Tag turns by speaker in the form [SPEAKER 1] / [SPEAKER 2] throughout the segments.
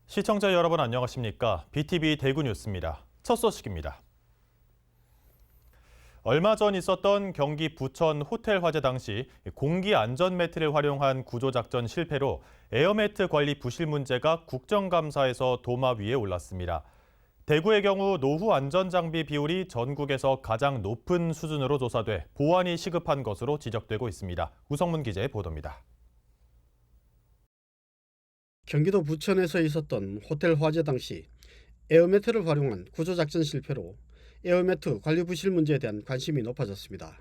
[SPEAKER 1] 시청자 여러분 안녕하십니까? BTV 대구 뉴스입니다. 첫 소식입니다. 얼마 전 있었던 경기 부천 호텔 화재 당시 공기 안전 매트를 활용한 구조작전 실패로 에어매트 관리 부실 문제가 국정감사에서 도마 위에 올랐습니다. 대구의 경우 노후 안전장비 비율이 전국에서 가장 높은 수준으로 조사돼 보완이 시급한 것으로 지적되고 있습니다. 우성문 기자의 보도입니다.
[SPEAKER 2] 경기도 부천에서 있었던 호텔 화재 당시 에어매트를 활용한 구조작전 실패로 에어매트 관리 부실 문제에 대한 관심이 높아졌습니다.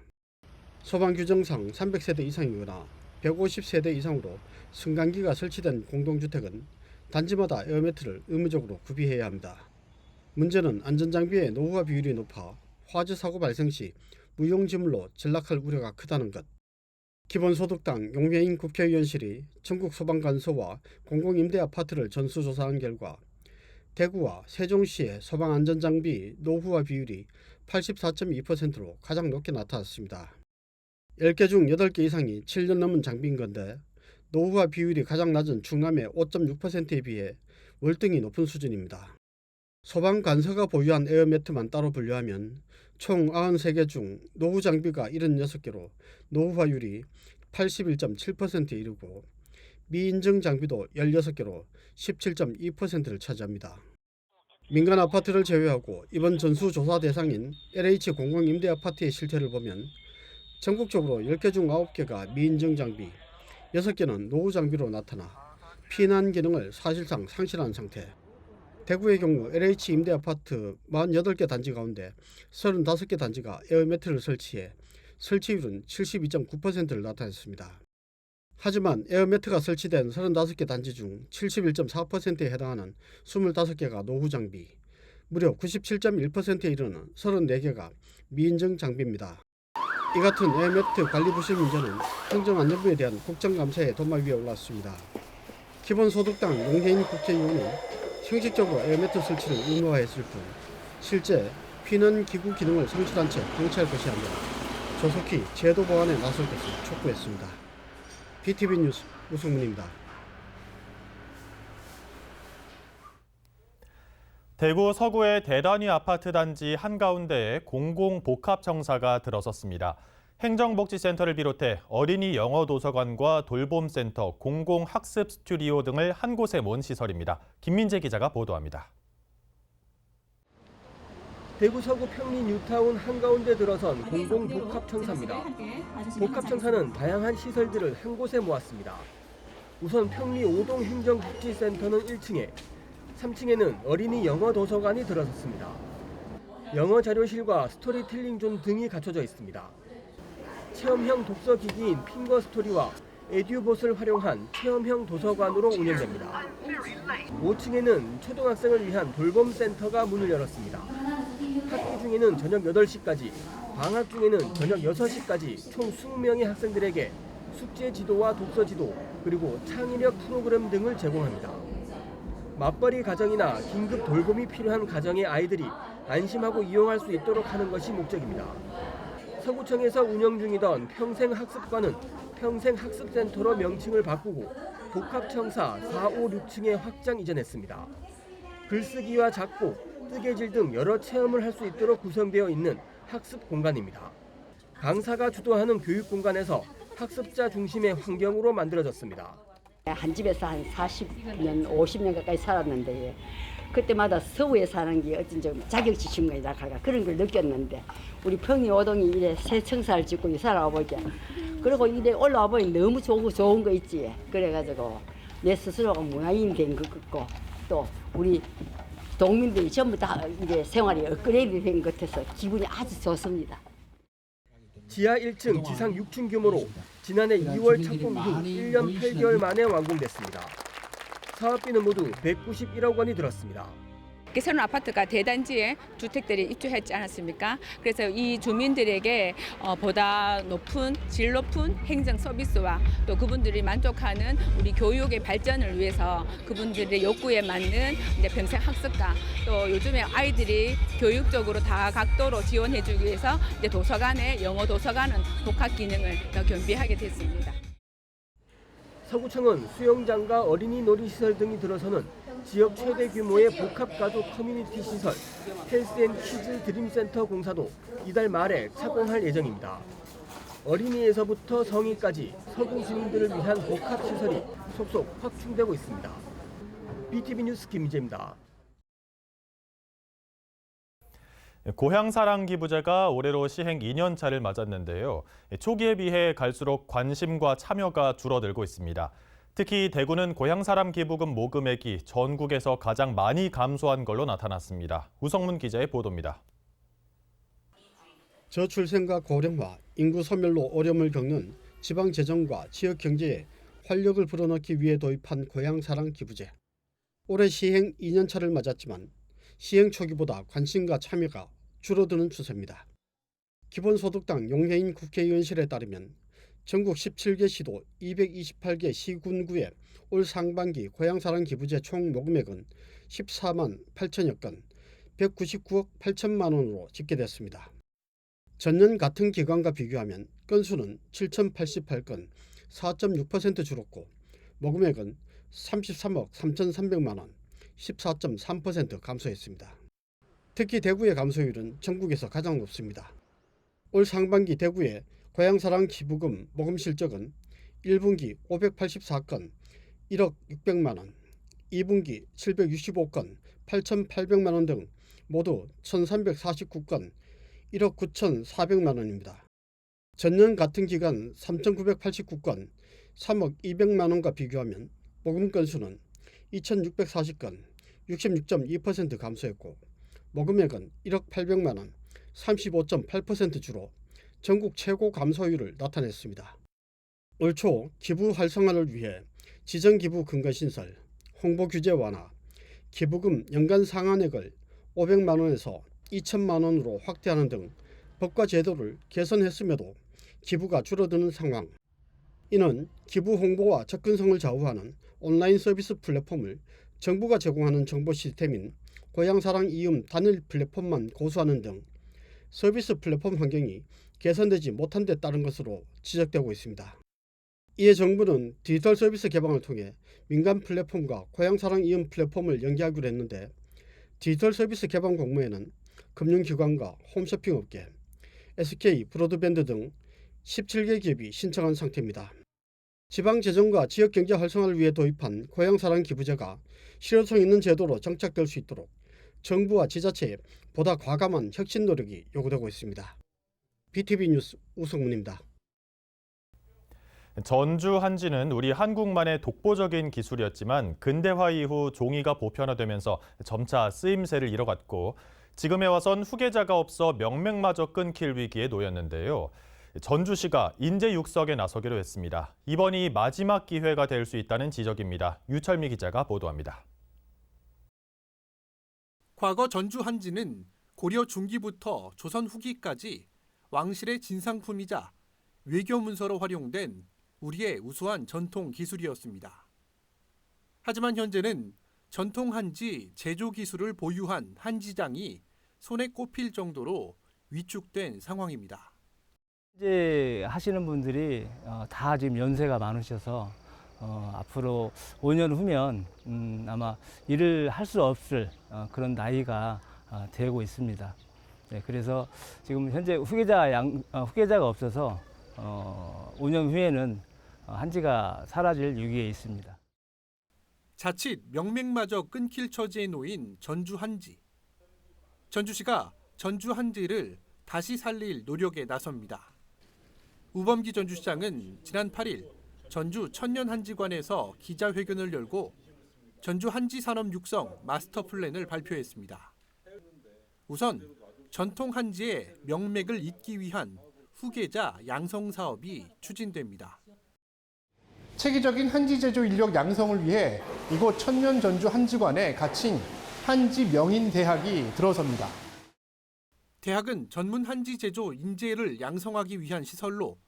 [SPEAKER 2] 소방규정상 300세대 이상이거나 150세대 이상으로 승강기가 설치된 공동주택은 단지마다 에어매트를 의무적으로 구비해야 합니다. 문제는 안전장비의 노후화 비율이 높아 화재 사고 발생 시 무용지물로 전락할 우려가 크다는 것. 기본소득당 용해인 국회의원실이 전국소방관서와 공공임대아파트를 전수조사한 결과 대구와 세종시의 소방안전장비 노후화 비율이 84.2%로 가장 높게 나타났습니다. 10개 중 8개 이상이 7년 넘은 장비인 건데 노후화 비율이 가장 낮은 충남의 5.6%에 비해 월등히 높은 수준입니다. 소방관서가 보유한 에어매트만 따로 분류하면 총 93개 중 노후 장비가 76개로 노후화율이 81.7%에 이르고 미인증 장비도 16개로 17.2%를 차지합니다. 민간 아파트를 제외하고 이번 전수조사 대상인 LH 공공임대아파트의 실태를 보면 전국적으로 10개 중 9개가 미인증 장비, 6개는 노후 장비로 나타나 피난 기능을 사실상 상실한 상태. 대구의 경우 LH 임대아파트 48개 단지 가운데 35개 단지가 에어매트를 설치해 설치율은 72.9%를 나타냈습니다. 하지만 에어매트가 설치된 35개 단지 중 71.4%에 해당하는 25개가 노후 장비, 무려 97.1%에 이르는 34개가 미인증 장비입니다. 이 같은 에어매트 관리 부실 문제는 행정안전부에 대한 국정감사의 도마 위에 올랐습니다. 기본소득당 용해인 국회의원은 형식적으로 에어매트 설치를 의무화했을 뿐 실제 피난 기구 기능을 성실한 채 방치할 것이 아니라 조속히 제도 보완에 나설 것을 촉구했습니다. BTV 뉴스 우승문입니다.
[SPEAKER 1] 대구 서구의 대단위 아파트 단지 한가운데에 공공복합청사가 들어섰습니다. 행정복지센터를 비롯해 어린이 영어도서관과 돌봄센터, 공공학습 스튜디오 등을 한 곳에 모은 시설입니다. 김민재 기자가 보도합니다.
[SPEAKER 3] 대구 서구 평리 뉴타운 한가운데 들어선 공공복합청사입니다. 복합청사는 다양한 시설들을 한 곳에 모았습니다. 우선 평리 5동 행정복지센터는 1층에, 3층에는 어린이 영어도서관이 들어섰습니다. 영어 자료실과 스토리텔링 존 등이 갖춰져 있습니다. 체험형 독서 기기인 핑거스토리와 에듀봇을 활용한 체험형 도서관으로 운영됩니다. 5층에는 초등학생을 위한 돌봄센터가 문을 열었습니다. 학기 중에는 저녁 8시까지, 방학 중에는 저녁 6시까지 총 20명의 학생들에게 숙제 지도와 독서 지도, 그리고 창의력 프로그램 등을 제공합니다. 맞벌이 가정이나 긴급 돌봄이 필요한 가정의 아이들이 안심하고 이용할 수 있도록 하는 것이 목적입니다. 서구청에서 운영 중이던 평생학습관은 평생학습센터로 명칭을 바꾸고 복합청사 4, 5, 6층에 확장 이전했습니다. 글쓰기와 작곡, 뜨개질 등 여러 체험을 할 수 있도록 구성되어 있는 학습 공간입니다. 강사가 주도하는 교육 공간에서 학습자 중심의 환경으로 만들어졌습니다.
[SPEAKER 4] 한 집에서 한 40년, 50년 가까이 살았는데 그때마다 서구에 사는 게 어쩐 좀 자격지심이라 할까 그런 걸 느꼈는데 우리 평리 5동이 이래 새 청사를 짓고 살아와 보니까 그리고 이래 올라와 보니 너무 좋은 거 있지. 그래가지고 내 스스로가 문화인 된 것 같고 또 우리 동민들이 전부 다 이제 생활이 업그레이드 된 것 같아서 기분이 아주 좋습니다.
[SPEAKER 3] 지하 1층, 지상 6층 규모로 지난해 2월 착공 이후 1년 8개월 만에 완공됐습니다. 사업비는 모두 191억 원이 들었습니다.
[SPEAKER 5] 새로운 아파트가 대단지에 주택들이 입주했지 않았습니까? 그래서 이 주민들에게 보다 높은 질 높은 행정 서비스와 또 그분들이 만족하는 우리 교육의 발전을 위해서 그분들의 욕구에 맞는 이제 평생 학습과 또 요즘에 아이들이 교육적으로 다 각도로 지원해주기 위해서 이제 도서관에 영어 도서관은 복합 기능을 더 겸비하게 됐습니다.
[SPEAKER 3] 서구청은 수영장과 어린이 놀이시설 등이 들어서는 지역 최대 규모의 복합가족 커뮤니티 시설 헬스앤키즈 드림센터 공사도 이달 말에 착공할 예정입니다. 어린이에서부터 성인까지 서구 시민들을 위한 복합시설이 속속 확충되고 있습니다. BTV 뉴스 김희재입니다.
[SPEAKER 1] 고향사랑 기부제가 올해로 시행 2년 차를 맞았는데요. 초기에 비해 갈수록 관심과 참여가 줄어들고 있습니다. 특히 대구는 고향사랑 기부금 모금액이 전국에서 가장 많이 감소한 걸로 나타났습니다. 우성문 기자의 보도입니다.
[SPEAKER 2] 저출생과 고령화, 인구 소멸로 어려움을 겪는 지방 재정과 지역 경제에 활력을 불어넣기 위해 도입한 고향사랑 기부제. 올해 시행 2년 차를 맞았지만 시행 초기보다 관심과 참여가 줄어드는 추세입니다. 기본소득당 용해인 국회의원실에 따르면 전국 17개 시도 228개 시군구에 올 상반기 고향사랑 기부제 총 모금액은 14만 8천여 건, 199억 8천만 원으로 집계됐습니다. 전년 같은 기간과 비교하면 건수는 7,088건, 4.6% 줄었고 모금액은 33억 3,300만 원, 14.3% 감소했습니다. 특히 대구의 감소율은 전국에서 가장 높습니다. 올 상반기 대구의 고향사랑 기부금 모금 실적은 1분기 584건, 1억 600만 원, 2분기 765건, 8,800만 원 등 모두 1,349건, 1억 9,400만 원입니다. 전년 같은 기간 3,989건, 3억 200만 원과 비교하면 모금 건수는 2,640건, 66.2% 감소했고 모금액은 1억 800만 원, 35.8% 줄어 전국 최고 감소율을 나타냈습니다. 올 초 기부 활성화를 위해 지정기부 근거신설, 홍보규제 완화, 기부금 연간 상한액을 500만 원에서 2천만 원으로 확대하는 등 법과 제도를 개선했음에도 기부가 줄어드는 상황. 이는 기부 홍보와 접근성을 좌우하는 온라인 서비스 플랫폼을 정부가 제공하는 정보 시스템인 고향사랑 이음 단일 플랫폼만 고수하는 등 서비스 플랫폼 환경이 개선되지 못한 데 따른 것으로 지적되고 있습니다. 이에 정부는 디지털 서비스 개방을 통해 민간 플랫폼과 고향사랑 이음 플랫폼을 연계하기로 했는데 디지털 서비스 개방 공모에는 금융기관과 홈쇼핑업계, SK 브로드밴드 등 17개 기업이 신청한 상태입니다. 지방재정과 지역경제 활성화를 위해 도입한 고향사랑 기부제가 실효성 있는 제도로 정착될 수 있도록 정부와 지자체의 보다 과감한 혁신 노력이 요구되고 있습니다. BTV 뉴스 우성문입니다.
[SPEAKER 1] 전주 한지는 우리 한국만의 독보적인 기술이었지만 근대화 이후 종이가 보편화되면서 점차 쓰임새를 잃어갔고 지금에 와선 후계자가 없어 명맥마저 끊길 위기에 놓였는데요. 전주시가 인재 육성에 나서기로 했습니다. 이번이 마지막 기회가 될 수 있다는 지적입니다. 유철미 기자가 보도합니다.
[SPEAKER 6] 과거 전주 한지는 고려 중기부터 조선 후기까지 왕실의 진상품이자 외교 문서로 활용된 우리의 우수한 전통 기술이었습니다. 하지만 현재는 전통 한지 제조 기술을 보유한 한지장이 손에 꼽힐 정도로 위축된 상황입니다.
[SPEAKER 7] 이제 하시는 분들이 다 지금 연세가 많으셔서 앞으로 5년 후면 아마 일을 할 수 없을 그런 나이가 되고 있습니다. 네, 그래서 지금 현재 후계자가 없어서 5년 후에는 한지가 사라질 위기에 있습니다.
[SPEAKER 6] 자칫 명맥마저 끊길 처지에 놓인 전주 한지. 전주시가 전주 한지를 다시 살릴 노력에 나섭니다. 우범기 전주시장은 지난 8일 전주 천년한지관에서 기자회견을 열고 전주 한지 산업 육성 마스터 플랜을 발표했습니다. 우선 전통 한지의 명맥을 잇기 위한 후계자 양성 사업이 추진됩니다.
[SPEAKER 8] 체계적인 한지 제조 인력 양성을 위해 이곳 천년 전주 한지관에 갇힌 한지 명인 대학이 들어섭니다.
[SPEAKER 6] 대학은 전문 한지 제조 인재를 양성하기 위한 시설로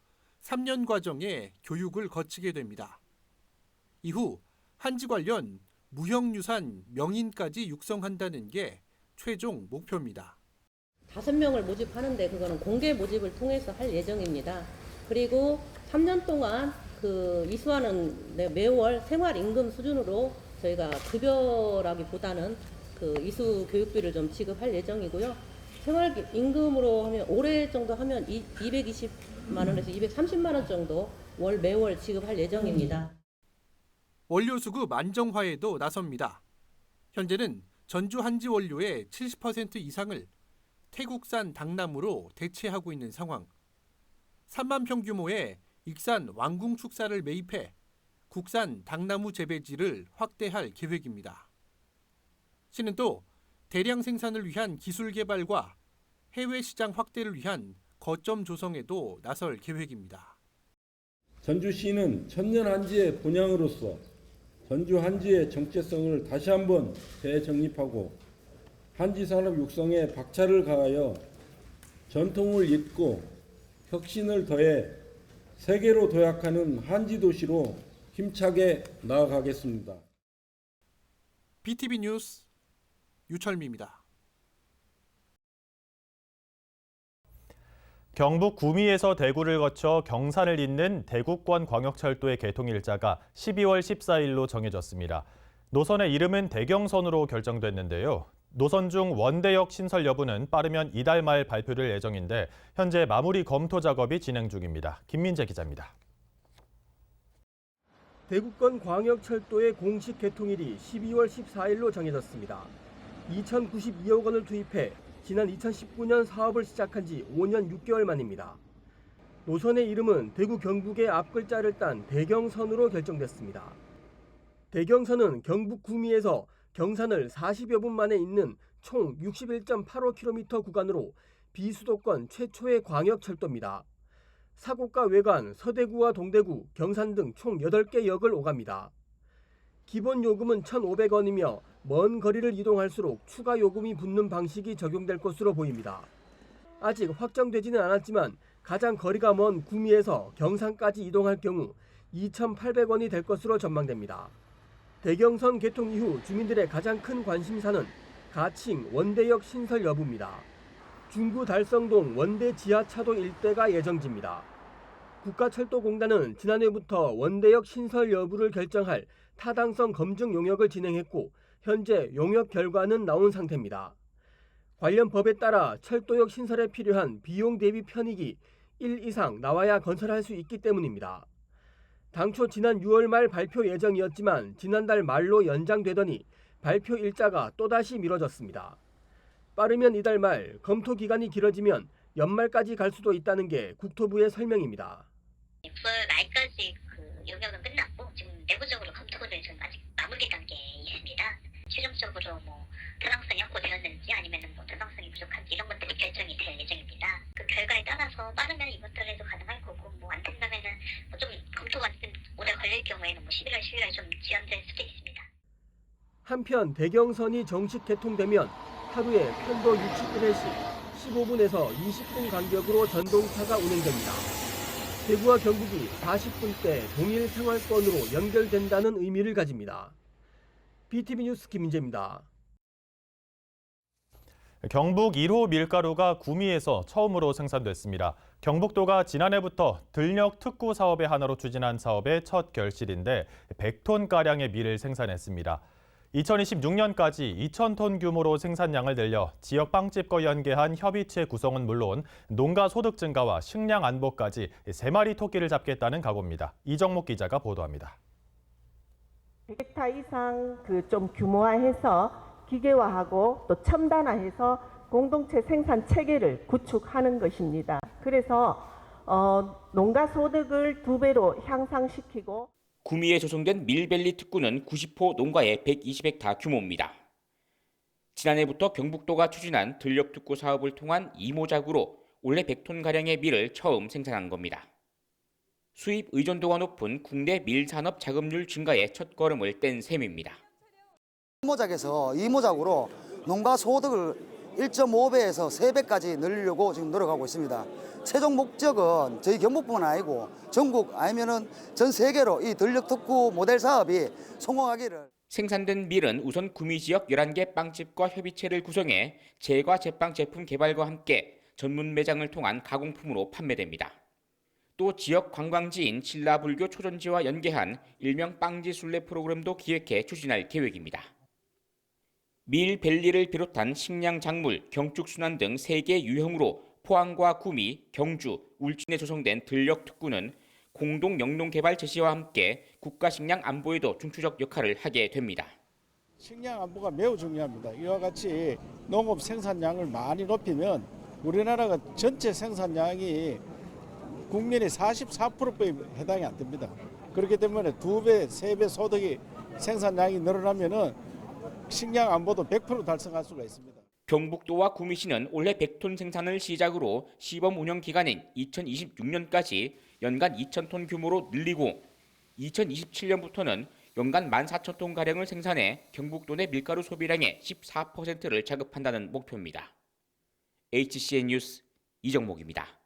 [SPEAKER 6] 3년 과정의 교육을 거치게 됩니다. 이후 한지 관련 무형유산 명인까지 육성한다는 게 최종 목표입니다.
[SPEAKER 9] 5명을 모집하는데 그거는 공개 모집을 통해서 할 예정입니다. 그리고 3년 동안 이수하는 매월 생활임금 수준으로 저희가 급여라기보다는 그 이수 교육비를 좀 지급할 예정이고요. 생활 임금으로 하면 올해 정도 하면 220만 원에서 230만 원 정도 매월 지급할 예정입니다.
[SPEAKER 6] 원료 수급 안정화에도 나섭니다. 현재는 전주 한지 원료의 70% 이상을 태국산 당나무로 대체하고 있는 상황. 3만 평 규모의 익산 왕궁 축사를 매입해 국산 당나무 재배지를 확대할 계획입니다. 시는 또 대량 생산을 위한 기술 개발과 해외 시장 확대를 위한 거점 조성에도 나설 계획입니다.
[SPEAKER 10] 전주시는 천년 한지의 본향으로서 전주 한지의 정체성을 다시 한번 재정립하고 한지 산업 육성에 박차를 가하여 전통을 잇고 혁신을 더해 세계로 도약하는 한지 도시로 힘차게 나아가겠습니다.
[SPEAKER 6] BTV 뉴스 유철미입니다.
[SPEAKER 1] 경북 구미에서 대구를 거쳐 경산을 잇는 대구권 광역철도의 개통 일자가 12월 14일로 정해졌습니다. 노선의 이름은 대경선으로 결정됐는데요. 노선 중 원대역 신설 여부는 빠르면 이달 말 발표될 예정인데 현재 마무리 검토 작업이 진행 중입니다. 김민재 기자입니다.
[SPEAKER 3] 대구권 광역철도의 공식 개통일이 12월 14일로 정해졌습니다. 2,092억 원을 투입해 지난 2019년 사업을 시작한 지 5년 6개월 만입니다. 노선의 이름은 대구 경북의 앞글자를 딴 대경선으로 결정됐습니다. 대경선은 경북 구미에서 경산을 40여 분 만에 잇는 총 61.85km 구간으로 비수도권 최초의 광역철도입니다. 사곡과 외관, 서대구와 동대구, 경산 등 총 8개 역을 오갑니다. 기본 요금은 1,500원이며 먼 거리를 이동할수록 추가 요금이 붙는 방식이 적용될 것으로 보입니다. 아직 확정되지는 않았지만 가장 거리가 먼 구미에서 경산까지 이동할 경우 2,800원이 될 것으로 전망됩니다. 대경선 개통 이후 주민들의 가장 큰 관심사는 가칭 원대역 신설 여부입니다. 중구 달성동 원대 지하차도 일대가 예정지입니다. 국가철도공단은 지난해부터 원대역 신설 여부를 결정할 타당성 검증 용역을 진행했고 현재 용역 결과는 나온 상태입니다. 관련 법에 따라 철도역 신설에 필요한 비용 대비 편익이 1 이상 나와야 건설할 수 있기 때문입니다. 당초 지난 6월 말 발표 예정이었지만 지난달 말로 연장되더니 발표 일자가 또다시 미뤄졌습니다. 빠르면 이달 말, 검토 기간이 길어지면 연말까지 갈 수도 있다는 게 국토부의 설명입니다.
[SPEAKER 11] 6월 말까지 용역은 끝났고 지금 내부적으로 검토를 좀 아직 마무리 단계에 있습니다. 최종적으로 타당성이 확보되었는지 아니면 타당성이 부족한지 이런 것들이 결정이 될 예정입니다. 그 결과에 따라서 빠르면 이번 달에도 가능할 거고 안 된다면은 좀 검토가 좀 오래 걸릴 경우에는 11월 10일에 좀 지연될 수도 있습니다.
[SPEAKER 3] 한편 대경선이 정식 개통되면 하루에 편도 61회씩 15분에서 20분 간격으로 전동차가 운행됩니다. 대구와 경북이 40분대 동일 생활권으로 연결된다는 의미를 가집니다. BTV 뉴스 김민재입니다.
[SPEAKER 1] 경북 1호 밀가루가 구미에서 처음으로 생산됐습니다. 경북도가 지난해부터 들녘 특구 사업의 하나로 추진한 사업의 첫 결실인데 100톤가량의 밀을 생산했습니다. 2026년까지 2,000톤 규모로 생산량을 늘려 지역 빵집과 연계한 협의체 구성은 물론 농가 소득 증가와 식량 안보까지 3마리 토끼를 잡겠다는 각오입니다. 이정목 기자가 보도합니다.
[SPEAKER 12] 100헥타 이상 좀 규모화해서 기계화하고 또 첨단화해서 공동체 생산 체계를 구축하는 것입니다. 그래서 농가 소득을 2배로 향상시키고
[SPEAKER 13] 구미에 조성된 밀밸리 특구는 90호 농가의 120헥타 규모입니다. 지난해부터 경북도가 추진한 들녘 특구 사업을 통한 이모작으로 올해 100톤가량의 밀을 처음 생산한 겁니다. 수입 의존도가 높은 국내 밀산업 자급률 증가에 첫걸음을 뗀 셈입니다.
[SPEAKER 14] 이모작에서 이모작으로 농가 소득을 1.5배에서 3배까지 늘리려고 지금 노력하고 있습니다. 최종 목적은 저희 경북뿐만 아니고 전국 아니면은 전 세계로 이 들녘 특구 모델 사업이 성공하기를.
[SPEAKER 13] 생산된 밀은 우선 구미 지역 11개 빵집과 협의체를 구성해 제과 제빵 제품 개발과 함께 전문 매장을 통한 가공품으로 판매됩니다. 또 지역 관광지인 신라불교 초전지와 연계한 일명 빵지 순례 프로그램도 기획해 추진할 계획입니다. 밀밸리를 비롯한 식량 작물, 경축 순환 등 3개 유형으로 포항과 구미, 경주, 울진에 조성된 들녘특구는 공동 영농개발 제시와 함께 국가 식량 안보에도 중추적 역할을 하게 됩니다.
[SPEAKER 15] 식량 안보가 매우 중요합니다. 이와 같이 농업 생산량을 많이 높이면 우리나라가 전체 생산량이 국민의 44%에 해당이 안 됩니다. 그렇기 때문에 2배, 3배 소득이 생산량이 늘어나면은 식량 안보도 100% 달성할 수가 있습니다.
[SPEAKER 13] 경북도와 구미시는 올해 100톤 생산을 시작으로 시범 운영 기간인 2026년까지 연간 2,000톤 규모로 늘리고 2027년부터는 연간 14,000톤 가량을 생산해 경북도 내 밀가루 소비량의 14%를 자급한다는 목표입니다. HCN 뉴스 이정목입니다.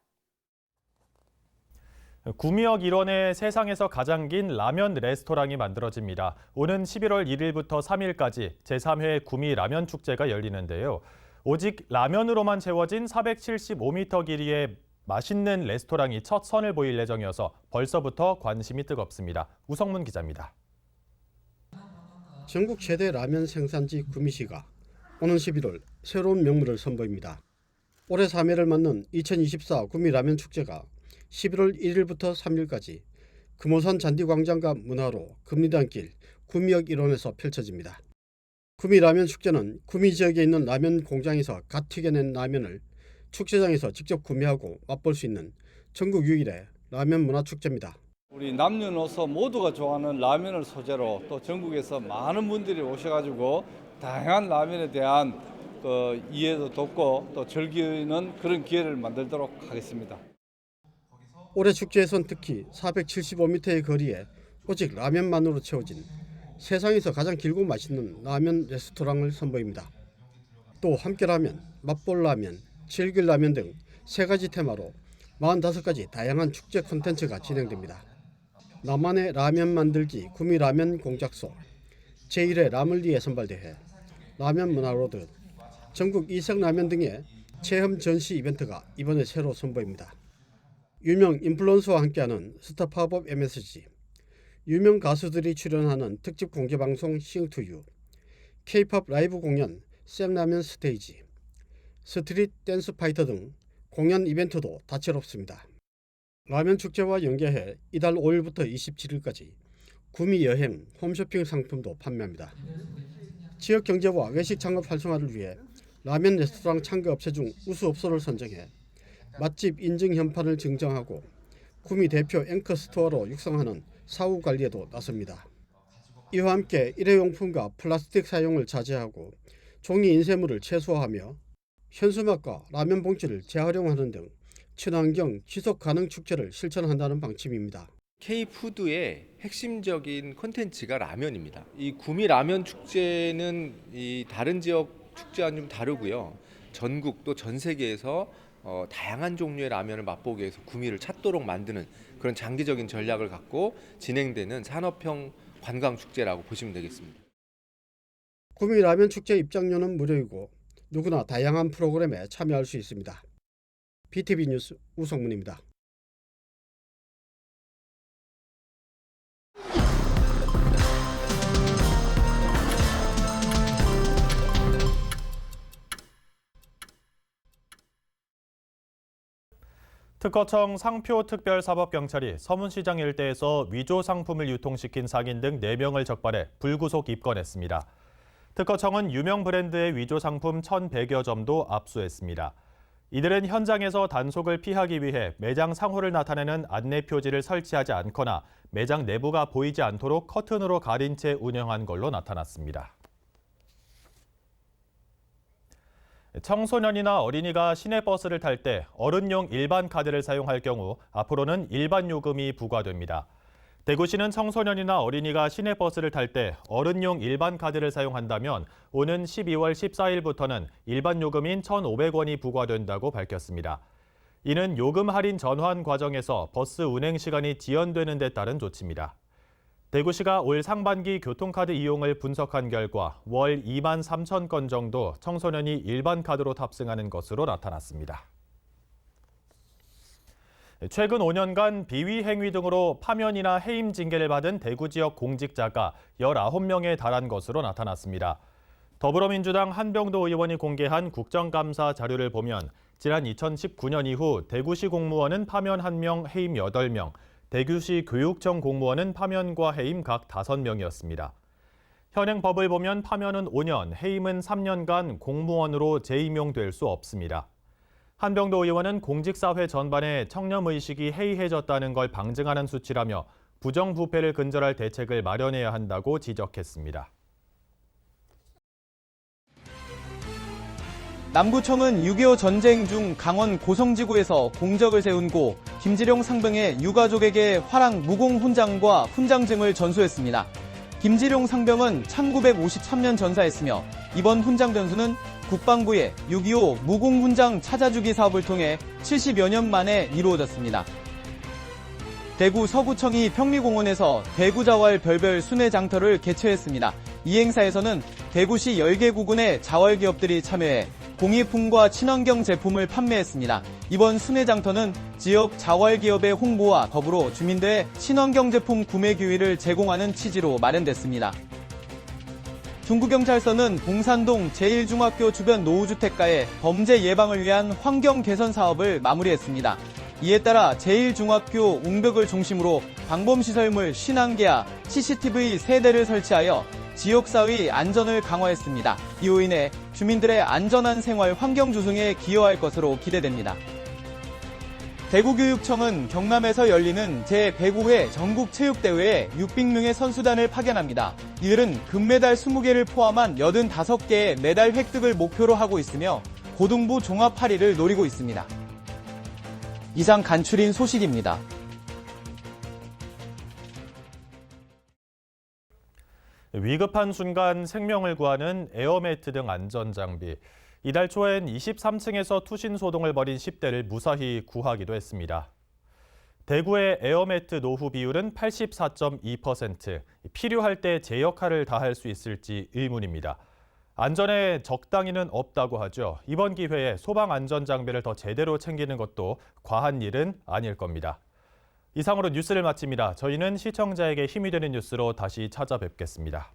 [SPEAKER 1] 구미역 일원에 세상에서 가장 긴 라면 레스토랑이 만들어집니다. 오는 11월 1일부터 3일까지 제3회 구미 라면 축제가 열리는데요. 오직 라면으로만 채워진 475m 길이의 맛있는 레스토랑이 첫 선을 보일 예정이어서 벌써부터 관심이 뜨겁습니다. 우성문 기자입니다.
[SPEAKER 2] 전국 최대 라면 생산지 구미시가 오는 11월 새로운 명물을 선보입니다. 올해 3회를 맞는 2024 구미 라면 축제가 11월 1일부터 3일까지 금호산 잔디광장과 문화로 금리단길 구미역 일원에서 펼쳐집니다. 구미 라면 축제는 구미 지역에 있는 라면 공장에서 갓 튀겨낸 라면을 축제장에서 직접 구매하고 맛볼 수 있는 전국 유일의 라면 문화 축제입니다.
[SPEAKER 16] 우리 남녀노소 모두가 좋아하는 라면을 소재로 또 전국에서 많은 분들이 오셔가지고 다양한 라면에 대한 이해도 돕고 또 즐기는 그런 기회를 만들도록 하겠습니다.
[SPEAKER 2] 올해 축제에선 특히 475m의 거리에 오직 라면만으로 채워진 세상에서 가장 길고 맛있는 라면 레스토랑을 선보입니다. 또 함께 라면, 맛볼 라면, 즐길 라면 등 3가지 테마로 45가지 다양한 축제 콘텐츠가 진행됩니다. 나만의 라면 만들기 구미 라면 공작소, 제1회 라물리에 선발대회, 라면 문화로드, 전국 이색라면 등의 체험 전시 이벤트가 이번에 새로 선보입니다. 유명 인플루언서와 함께하는 스타 팝업 MSG, 유명 가수들이 출연하는 특집 공개방송 싱투유, K-팝 라이브 공연 생라면 스테이지, 스트릿 댄스 파이터 등 공연 이벤트도 다채롭습니다. 라면 축제와 연계해 이달 5일부터 27일까지 구미 여행 홈쇼핑 상품도 판매합니다. 지역 경제와 외식 창업 활성화를 위해 라면 레스토랑 창거 업체 중 우수 업소를 선정해 맛집 인증 현판을 증정하고 구미 대표 앵커 스토어로 육성하는 사후 관리에도 나섭니다. 이와 함께 일회용품과 플라스틱 사용을 자제하고 종이 인쇄물을 최소화하며 현수막과 라면 봉지를 재활용하는 등 친환경 지속 가능 축제를 실천한다는 방침입니다.
[SPEAKER 17] K푸드의 핵심적인 콘텐츠가 라면입니다. 이 구미 라면 축제는 이 다른 지역 축제와는 좀 다르고요. 전국 또 전 세계에서 다양한 종류의 라면을 맛보기 위해서 구미를 찾도록 만드는 그런 장기적인 전략을 갖고 진행되는 산업형 관광 축제라고 보시면 되겠습니다.
[SPEAKER 2] 구미 라면 축제 입장료는 무료이고 누구나 다양한 프로그램에 참여할 수 있습니다. BTV 뉴스 우성문입니다.
[SPEAKER 1] 특허청 상표특별사법경찰이 서문시장 일대에서 위조 상품을 유통시킨 상인 등 4명을 적발해 불구속 입건했습니다. 특허청은 유명 브랜드의 위조 상품 1,100여 점도 압수했습니다. 이들은 현장에서 단속을 피하기 위해 매장 상호를 나타내는 안내 표지를 설치하지 않거나 매장 내부가 보이지 않도록 커튼으로 가린 채 운영한 걸로 나타났습니다. 청소년이나 어린이가 시내버스를 탈 때 어른용 일반 카드를 사용할 경우 앞으로는 일반 요금이 부과됩니다. 대구시는 청소년이나 어린이가 시내버스를 탈 때 어른용 일반 카드를 사용한다면 오는 12월 14일부터는 일반 요금인 1,500원이 부과된다고 밝혔습니다. 이는 요금 할인 전환 과정에서 버스 운행 시간이 지연되는 데 따른 조치입니다. 대구시가 올 상반기 교통카드 이용을 분석한 결과 월 2만 3천 건 정도 청소년이 일반 카드로 탑승하는 것으로 나타났습니다. 최근 5년간 비위 행위 등으로 파면이나 해임 징계를 받은 대구 지역 공직자가 19명에 달한 것으로 나타났습니다. 더불어민주당 한병도 의원이 공개한 국정감사 자료를 보면 지난 2019년 이후 대구시 공무원은 파면 1명, 해임 8명, 대구시 교육청 공무원은 파면과 해임 각 5명이었습니다. 현행 법을 보면 파면은 5년, 해임은 3년간 공무원으로 재임용될 수 없습니다. 한병도 의원은 공직사회 전반에 청렴의식이 해이해졌다는 걸 방증하는 수치라며 부정부패를 근절할 대책을 마련해야 한다고 지적했습니다.
[SPEAKER 18] 남구청은 6.25 전쟁 중 강원 고성지구에서 공적을 세운 고 김지룡 상병의 유가족에게 화랑 무공 훈장과 훈장증을 전수했습니다. 김지룡 상병은 1953년 전사했으며 이번 훈장 전수는 국방부의 6.25 무공훈장 찾아주기 사업을 통해 70여 년 만에 이루어졌습니다. 대구 서구청이 평리공원에서 대구자활 별별 순회장터를 개최했습니다. 이 행사에서는 대구시 10개 구군의 자활기업들이 참여해 공익품과 친환경 제품을 판매했습니다. 이번 순회장터는 지역 자활기업의 홍보와 더불어 주민들의 친환경 제품 구매 기회를 제공하는 취지로 마련됐습니다. 중구경찰서는 봉산동 제1중학교 주변 노후주택가의 범죄 예방을 위한 환경 개선 사업을 마무리했습니다. 이에 따라 제1중학교 웅벽을 중심으로 방범시설물 51개와 CCTV 3대를 설치하여 지역사회 안전을 강화했습니다. 이로 인해 주민들의 안전한 생활 환경 조성에 기여할 것으로 기대됩니다. 대구교육청은 경남에서 열리는 제105회 전국체육대회에 600명의 선수단을 파견합니다. 이들은 금메달 20개를 포함한 85개의 메달 획득을 목표로 하고 있으며 고등부 종합 8위를 노리고 있습니다. 이상 간추린 소식입니다.
[SPEAKER 1] 위급한 순간 생명을 구하는 에어매트 등 안전장비. 이달 초엔 23층에서 투신 소동을 벌인 10대를 무사히 구하기도 했습니다. 대구의 에어매트 노후 비율은 84.2%. 필요할 때 제 역할을 다할 수 있을지 의문입니다. 안전에 적당히는 없다고 하죠. 이번 기회에 소방 안전장비를 더 제대로 챙기는 것도 과한 일은 아닐 겁니다. 이상으로 뉴스를 마칩니다. 저희는 시청자에게 힘이 되는 뉴스로 다시 찾아뵙겠습니다.